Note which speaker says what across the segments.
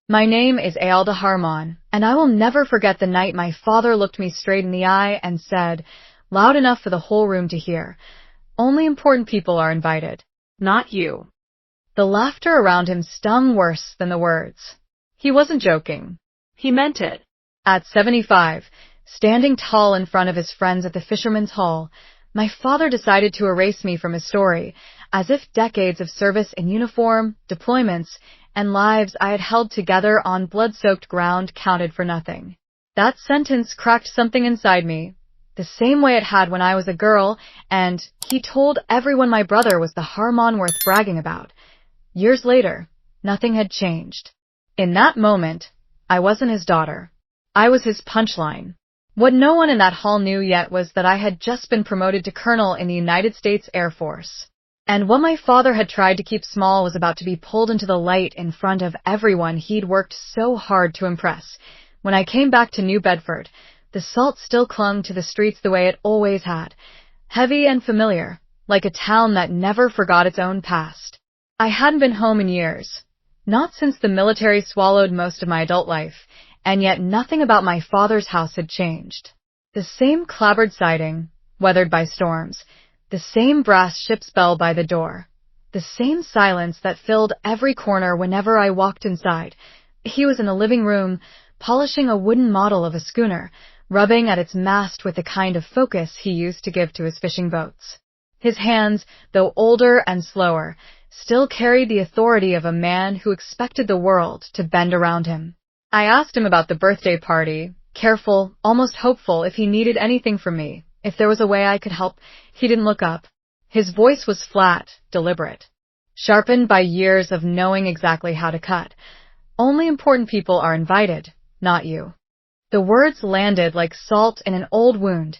Speaker 1: My name is Aelda Harmon, and I will never forget the night my father looked me straight in the eye and said, loud enough for the whole room to hear, "Only important people are invited, not you." The laughter around him stung worse than the words. He wasn't joking. He meant it. At 75, standing tall in front of his friends at the Fisherman's Hall, my father decided to erase me from his story, as if decades of service in uniform, deployments, and lives I had held together on blood-soaked ground counted for nothing. That sentence cracked something inside me, the same way it had when I was a girl, and he told everyone my brother was the Harmon worth bragging about. Years later, nothing had changed. In that moment, I wasn't his daughter. I was his punchline. What no one in that hall knew yet was that I had just been promoted to colonel in the United States Air Force. And what my father had tried to keep small was about to be pulled into the light in front of everyone he'd worked so hard to impress. When I came back to New Bedford, the salt still clung to the streets the way it always had, heavy and familiar, like a town that never forgot its own past. I hadn't been home in years, not since the military swallowed most of my adult life, and yet nothing about my father's house had changed. The same clapboard siding, weathered by storms, the same brass ship's bell by the door, the same silence that filled every corner whenever I walked inside. He was in the living room, polishing a wooden model of a schooner, rubbing at its mast with the kind of focus he used to give to his fishing boats. His hands, though older and slower, still carried the authority of a man who expected the world to bend around him. I asked him about the birthday party, careful, almost hopeful if he needed anything from me, if there was a way I could help. He didn't look up. His voice was flat, deliberate, sharpened by years of knowing exactly how to cut. Only important people are invited, not you. The words landed like salt in an old wound,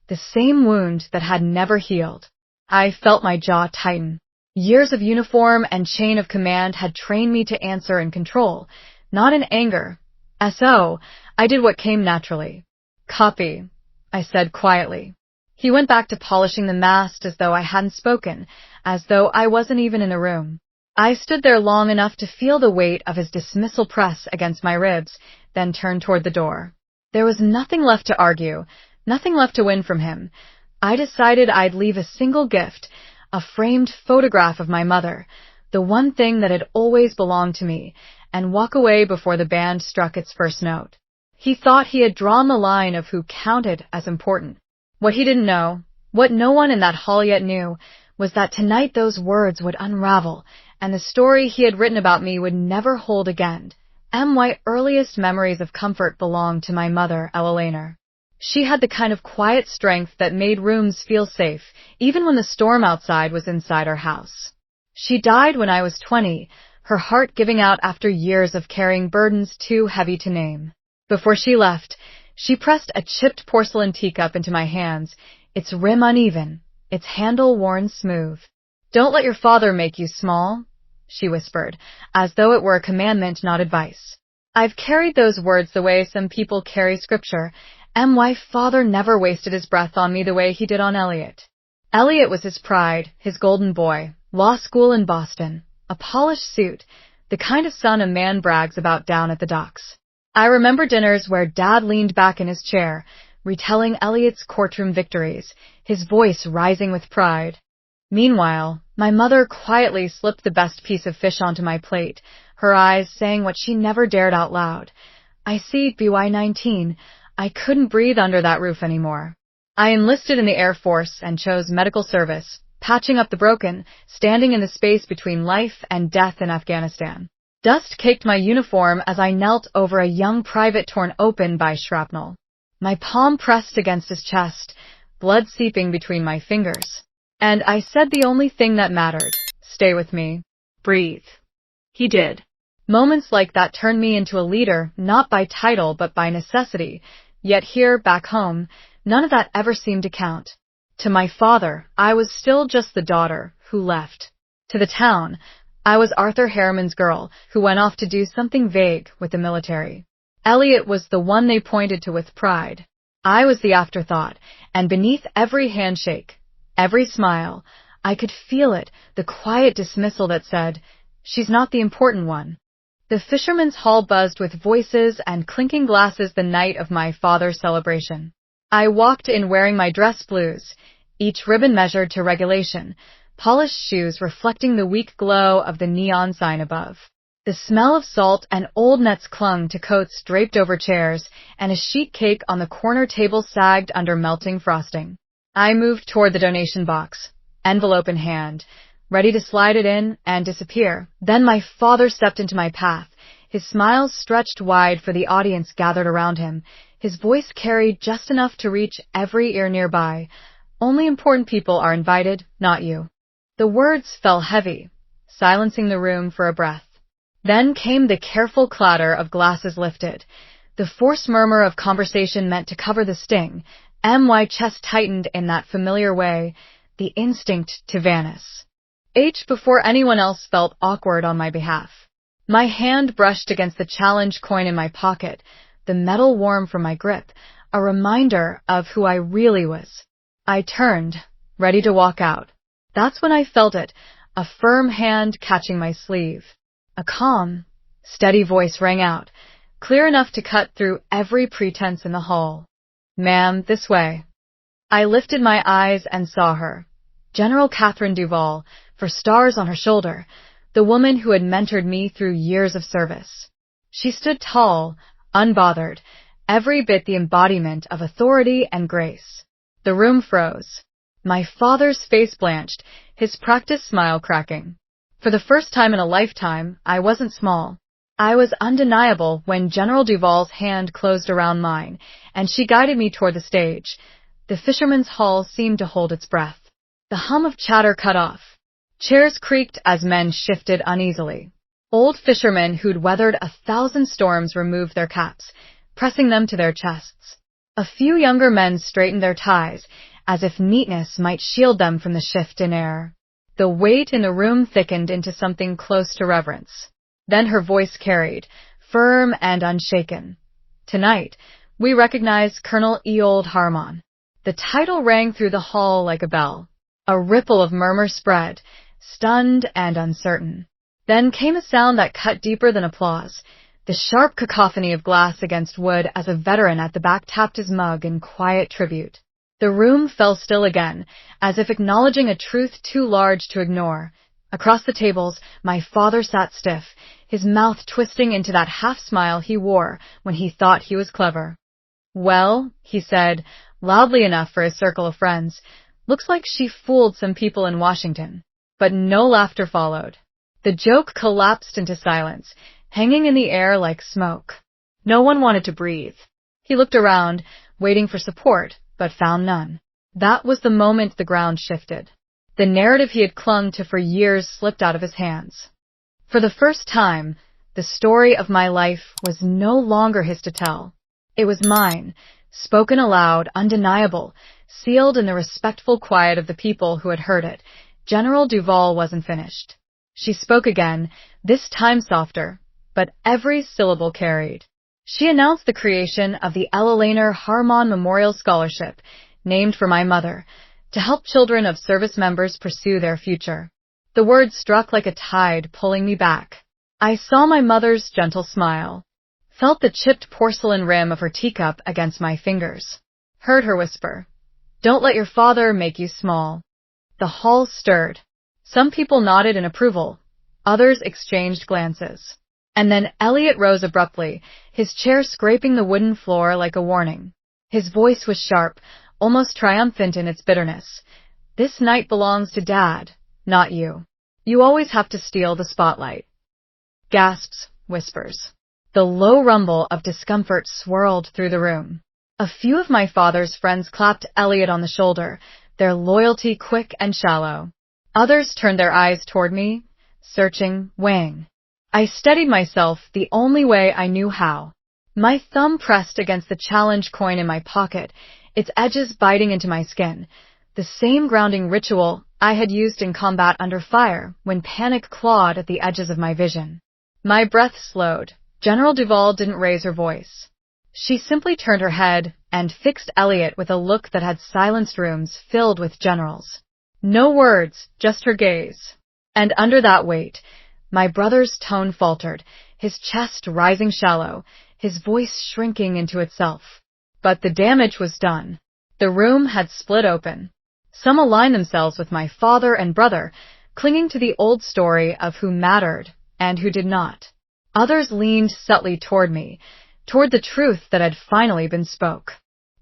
Speaker 1: the same wound that had never healed. I felt my jaw tighten. Years of uniform and chain of command had trained me to answer in control, not in anger. So, I did what came naturally. "Copy," I said quietly. He went back to polishing the mast as though I hadn't spoken, as though I wasn't even in the room. I stood there long enough to feel the weight of his dismissal press against my ribs, then turned toward the door. There was nothing left to argue, nothing left to win from him. I decided I'd leave a single gift, a framed photograph of my mother, the one thing that had always belonged to me, and walk away before the band struck its first note. He thought he had drawn the line of who counted as important. What he didn't know, what no one in that hall yet knew, was that tonight those words would unravel, and the story he had written about me would never hold again. My earliest memories of comfort belonged to my mother, Ella Laner. She had the kind of quiet strength that made rooms feel safe, even when the storm outside was inside our house. She died when I was 20, her heart giving out after years of carrying burdens too heavy to name. Before she left, she pressed a chipped porcelain teacup into my hands, its rim uneven, its handle worn smooth. "Don't let your father make you small," she whispered, as though it were a commandment, not advice. I've carried those words the way some people carry scripture, and why father never wasted his breath on me the way he did on Elliot. Elliot was his pride, his golden boy, law school in Boston, a polished suit, the kind of son a man brags about down at the docks. I remember dinners where Dad leaned back in his chair, retelling Elliot's courtroom victories, his voice rising with pride. Meanwhile, my mother quietly slipped the best piece of fish onto my plate, her eyes saying what she never dared out loud. "I see, BY-19, I couldn't breathe under that roof anymore." I enlisted in the Air Force and chose medical service, patching up the broken, standing in the space between life and death in Afghanistan. Dust caked my uniform as I knelt over a young private torn open by shrapnel. My palm pressed against his chest, blood seeping between my fingers. And I said the only thing that mattered: "Stay with me. Breathe." He did. Moments like that turned me into a leader, not by title but by necessity. Yet here, back home, none of that ever seemed to count. To my father, I was still just the daughter who left. To the town, I was Arthur Harriman's girl who went off to do something vague with the military. Elliot was the one they pointed to with pride. I was the afterthought, and beneath every handshake, every smile, I could feel it, the quiet dismissal that said, "She's not the important one." The fisherman's hall buzzed with voices and clinking glasses the night of my father's celebration. I walked in wearing my dress blues, each ribbon measured to regulation, polished shoes reflecting the weak glow of the neon sign above. The smell of salt and old nets clung to coats draped over chairs, and a sheet cake on the corner table sagged under melting frosting. I moved toward the donation box, envelope in hand, ready to slide it in and disappear. Then my father stepped into my path, his smile stretched wide for the audience gathered around him, his voice carried just enough to reach every ear nearby. Only important people are invited, not you. The words fell heavy, silencing the room for a breath. Then came the careful clatter of glasses lifted, the forced murmur of conversation meant to cover the sting. My chest tightened in that familiar way, the instinct to vanish. Before anyone else felt awkward on my behalf. My hand brushed against the challenge coin in my pocket, the metal warm from my grip, a reminder of who I really was. I turned, ready to walk out. That's when I felt it, a firm hand catching my sleeve. A calm, steady voice rang out, clear enough to cut through every pretense in the hall. "Ma'am, this way." I lifted my eyes and saw her. General Catherine Duval, for stars on her shoulder, the woman who had mentored me through years of service. She stood tall, unbothered, every bit the embodiment of authority and grace. The room froze. My father's face blanched, his practiced smile cracking. For the first time in a lifetime, I wasn't small. I was undeniable when General Duval's hand closed around mine, and she guided me toward the stage. The fisherman's hall seemed to hold its breath. The hum of chatter cut off. Chairs creaked as men shifted uneasily. Old fishermen who'd weathered 1,000 storms removed their caps, pressing them to their chests. A few younger men straightened their ties, as if neatness might shield them from the shift in air. The weight in the room thickened into something close to reverence. Then her voice carried, firm and unshaken. "Tonight, we recognize Colonel Eold Harmon." The title rang through the hall like a bell. A ripple of murmur spread, stunned and uncertain. Then came a sound that cut deeper than applause, the sharp cacophony of glass against wood as a veteran at the back tapped his mug in quiet tribute. The room fell still again, as if acknowledging a truth too large to ignore. Across the tables, my father sat stiff, his mouth twisting into that half-smile he wore when he thought he was clever. "Well," he said, loudly enough for his circle of friends, "looks like she fooled some people in Washington." But no laughter followed. The joke collapsed into silence, hanging in the air like smoke. No one wanted to breathe. He looked around, waiting for support, but found none. That was the moment the ground shifted. The narrative he had clung to for years slipped out of his hands. For the first time, the story of my life was no longer his to tell. It was mine, spoken aloud, undeniable, sealed in the respectful quiet of the people who had heard it. General Duval wasn't finished. She spoke again, this time softer, but every syllable carried. She announced the creation of the Ella Harmon Memorial Scholarship, named for my mother, to help children of service members pursue their future. The words struck like a tide, pulling me back. I saw my mother's gentle smile, felt the chipped porcelain rim of her teacup against my fingers, heard her whisper, "Don't let your father make you small." The hall stirred. Some people nodded in approval, others exchanged glances. And then Elliot rose abruptly, his chair scraping the wooden floor like a warning. His voice was sharp, almost triumphant in its bitterness. "This night belongs to Dad, not you. You always have to steal the spotlight." Gasps, whispers. The low rumble of discomfort swirled through the room. A few of my father's friends clapped Elliot on the shoulder, their loyalty quick and shallow. Others turned their eyes toward me, searching, weighing. I steadied myself the only way I knew how. My thumb pressed against the challenge coin in my pocket, its edges biting into my skin, the same grounding ritual I had used in combat under fire when panic clawed at the edges of my vision. My breath slowed. General Duval didn't raise her voice. She simply turned her head and fixed Elliot with a look that had silenced rooms filled with generals. No words, just her gaze. And under that weight, my brother's tone faltered, his chest rising shallow, his voice shrinking into itself. But the damage was done. The room had split open. Some aligned themselves with my father and brother, clinging to the old story of who mattered and who did not. Others leaned subtly toward me, toward the truth that had finally been spoke.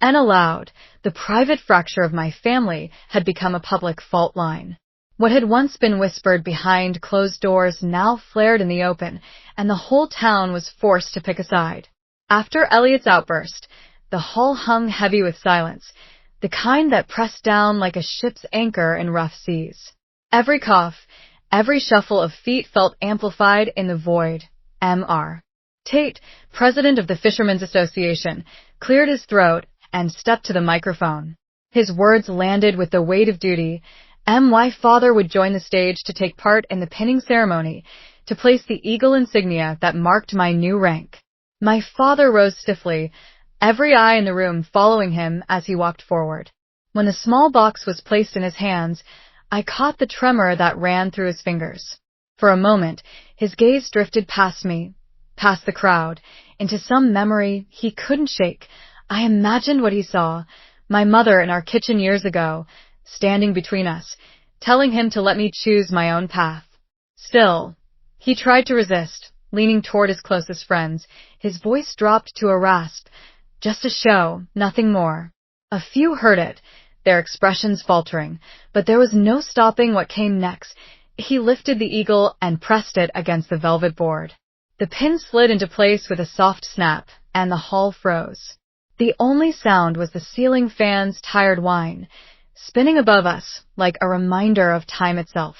Speaker 1: And aloud, the private fracture of my family had become a public fault line. What had once been whispered behind closed doors now flared in the open, and the whole town was forced to pick a side. After Elliot's outburst, the hall hung heavy with silence, the kind that pressed down like a ship's anchor in rough seas. Every cough, every shuffle of feet felt amplified in the void. Mr. Tate, president of the Fishermen's Association, cleared his throat and stepped to the microphone. His words landed with the weight of duty. My father would join the stage to take part in the pinning ceremony, to place the eagle insignia that marked my new rank. My father rose stiffly, every eye in the room following him as he walked forward. When the small box was placed in his hands, I caught the tremor that ran through his fingers. For a moment, his gaze drifted past me, past the crowd, into some memory he couldn't shake. I imagined what he saw, my mother in our kitchen years ago, standing between us, telling him to let me choose my own path. Still, he tried to resist, leaning toward his closest friends. His voice dropped to a rasp. Just a show, nothing more. A few heard it, their expressions faltering, but there was no stopping what came next. He lifted the eagle and pressed it against the velvet board. The pin slid into place with a soft snap, and the hall froze. The only sound was the ceiling fan's tired whine, spinning above us like a reminder of time itself.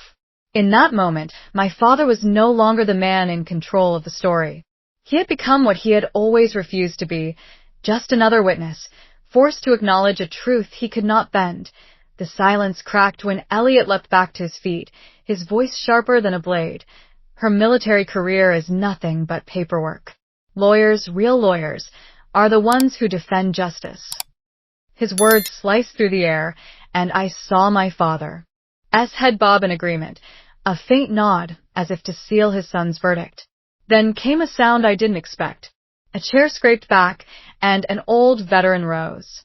Speaker 1: In that moment, my father was no longer the man in control of the story. He had become what he had always refused to be, just another witness, forced to acknowledge a truth he could not bend. The silence cracked when Elliot leapt back to his feet, his voice sharper than a blade. Her military career is nothing but paperwork. Lawyers, real lawyers, are the ones who defend justice. His words sliced through the air, and I saw my father. Head bob in agreement, a faint nod as if to seal his son's verdict. Then came a sound I didn't expect. A chair scraped back, and an old veteran rose.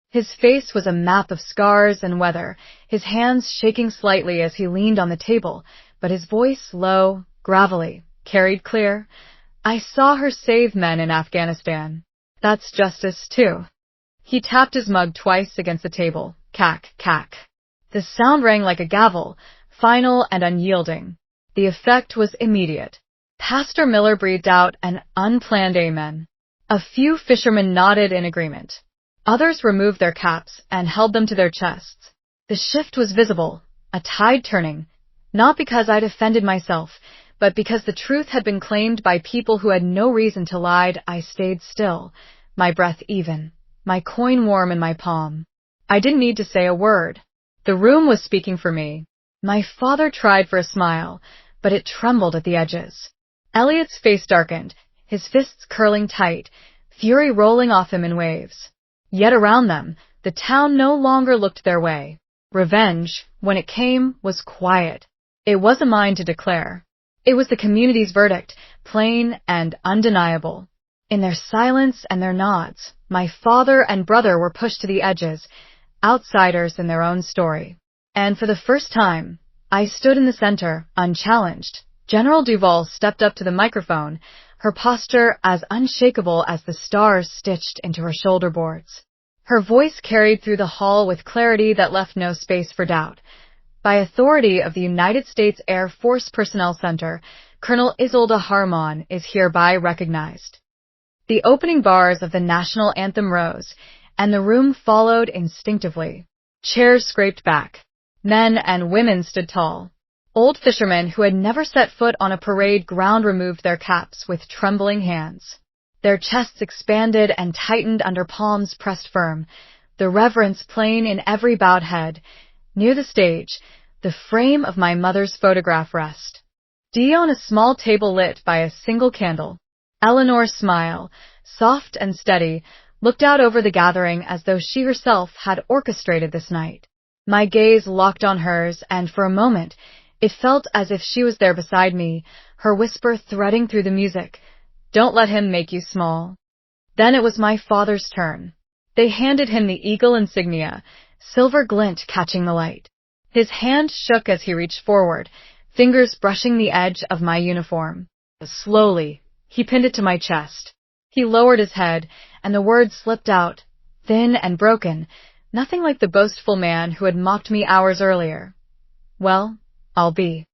Speaker 1: His face was a map of scars and weather, his hands shaking slightly as he leaned on the table, but his voice low, gravelly, carried clear. I saw her save men in Afghanistan. That's justice, too. He tapped his mug twice against the table. Cack, cack. The sound rang like a gavel, final and unyielding. The effect was immediate. Pastor Miller breathed out an unplanned amen. A few fishermen nodded in agreement. Others removed their caps and held them to their chests. The shift was visible, a tide turning, not because I defended myself, but because the truth had been claimed by people who had no reason to lie. I stayed still, my breath even, my coin warm in my palm. I didn't need to say a word. The room was speaking for me. My father tried for a smile, but it trembled at the edges. Elliot's face darkened, his fists curling tight, fury rolling off him in waves. Yet around them, the town no longer looked their way. Revenge, when it came, was quiet. It wasn't mine to declare. It was the community's verdict, plain and undeniable. In their silence and their nods, my father and brother were pushed to the edges, outsiders in their own story. And for the first time, I stood in the center, unchallenged. General Duval stepped up to the microphone, her posture as unshakable as the stars stitched into her shoulder boards. Her voice carried through the hall with clarity that left no space for doubt. By authority of the United States Air Force Personnel Center, Colonel Isolde Harmon is hereby recognized. The opening bars of the national anthem rose, and the room followed instinctively. Chairs scraped back. Men and women stood tall. Old fishermen who had never set foot on a parade ground removed their caps with trembling hands. Their chests expanded and tightened under palms pressed firm, the reverence plain in every bowed head. Near the stage, the frame of my mother's photograph rested. On a small table lit by a single candle. Eleanor's smile, soft and steady, looked out over the gathering as though she herself had orchestrated this night. My gaze locked on hers, and for a moment, It felt as if she was there beside me, her whisper threading through the music. Don't let him make you small. Then it was my father's turn. They handed him the eagle insignia, silver glint catching the light. His hand shook as he reached forward, fingers brushing the edge of my uniform. Slowly, he pinned it to my chest. He lowered his head, and the words slipped out, thin and broken, nothing like the boastful man who had mocked me hours earlier. Well, I'll be.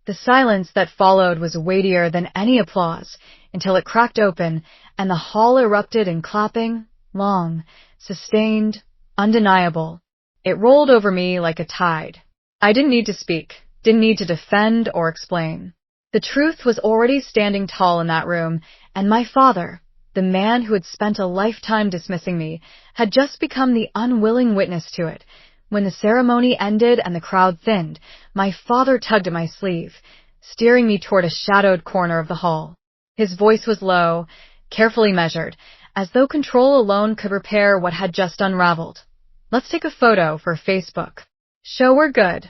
Speaker 1: The silence that followed was weightier than any applause, until it cracked open, and the hall erupted in clapping, long, sustained, undeniable. It rolled over me like a tide. I didn't need to speak, didn't need to defend or explain. The truth was already standing tall in that room, and my father, the man who had spent a lifetime dismissing me, had just become the unwilling witness to it. When the ceremony ended and the crowd thinned, my father tugged at my sleeve, steering me toward a shadowed corner of the hall. His voice was low, carefully measured, as though control alone could repair what had just unraveled. Let's take a photo for Facebook. Show we're good.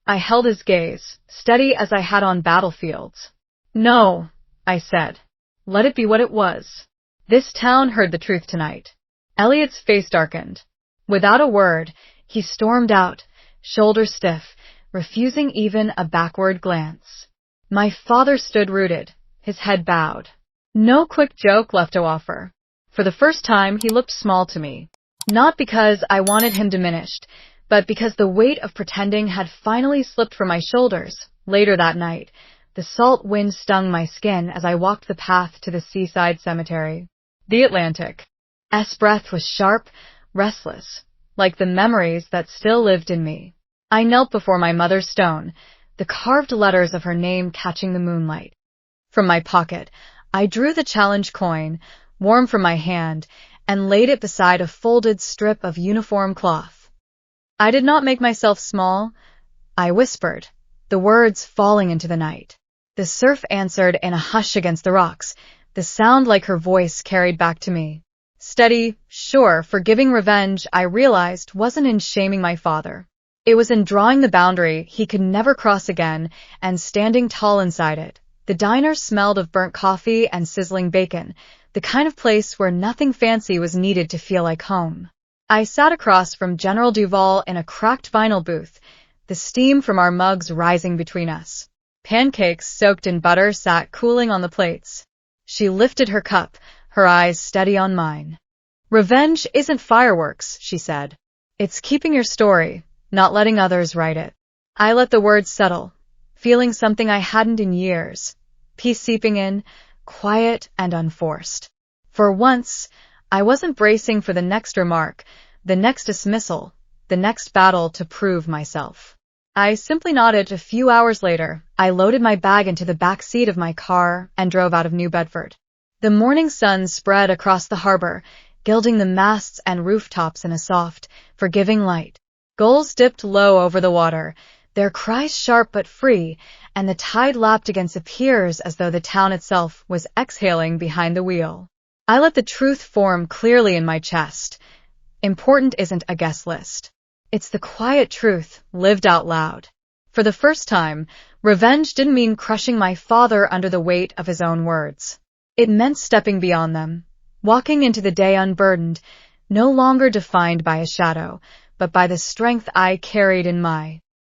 Speaker 1: I held his gaze, steady as I had on battlefields. No, I said. Let it be what it was. This town heard the truth tonight. Elliot's face darkened. Without a word, he stormed out, shoulders stiff, refusing even a backward glance. My father stood rooted, his head bowed. No quick joke left to offer. For the first time, he looked small to me. Not because I wanted him diminished, but because the weight of pretending had finally slipped from my shoulders. Later that night, the salt wind stung my skin as I walked the path to the seaside cemetery. The Atlantic. S' breath was sharp, restless, like the memories that still lived in me. I knelt before my mother's stone, the carved letters of her name catching the moonlight. From my pocket, I drew the challenge coin, warm from my hand, and laid it beside a folded strip of uniform cloth. I did not make myself small. I whispered, the words falling into the night. The surf answered in a hush against the rocks, the sound like her voice carried back to me. Steady, sure, forgiving revenge, I realized, wasn't in shaming my father. It was in drawing the boundary he could never cross again and standing tall inside it. The diner smelled of burnt coffee and sizzling bacon, the kind of place where nothing fancy was needed to feel like home. I sat across from General Duval in a cracked vinyl booth, the steam from our mugs rising between us. Pancakes soaked in butter sat cooling on the plates. She lifted her cup, her eyes steady on mine. Revenge isn't fireworks, she said. It's keeping your story, not letting others write it. I let the words settle, feeling something I hadn't in years. Peace seeping in, quiet and unforced. For once, I wasn't bracing for the next remark, the next dismissal, the next battle to prove myself. I simply nodded. A few hours later, I loaded my bag into the back seat of my car and drove out of New Bedford. The morning sun spread across the harbor, gilding the masts and rooftops in a soft, forgiving light. Gulls dipped low over the water, their cries sharp but free, and the tide lapped against the piers as though the town itself was exhaling behind the wheel. I let the truth form clearly in my chest. Important isn't a guest list. It's the quiet truth, lived out loud. For the first time, revenge didn't mean crushing my father under the weight of his own words. It meant stepping beyond them, walking into the day unburdened, no longer defined by a shadow, but by the strength I carried in my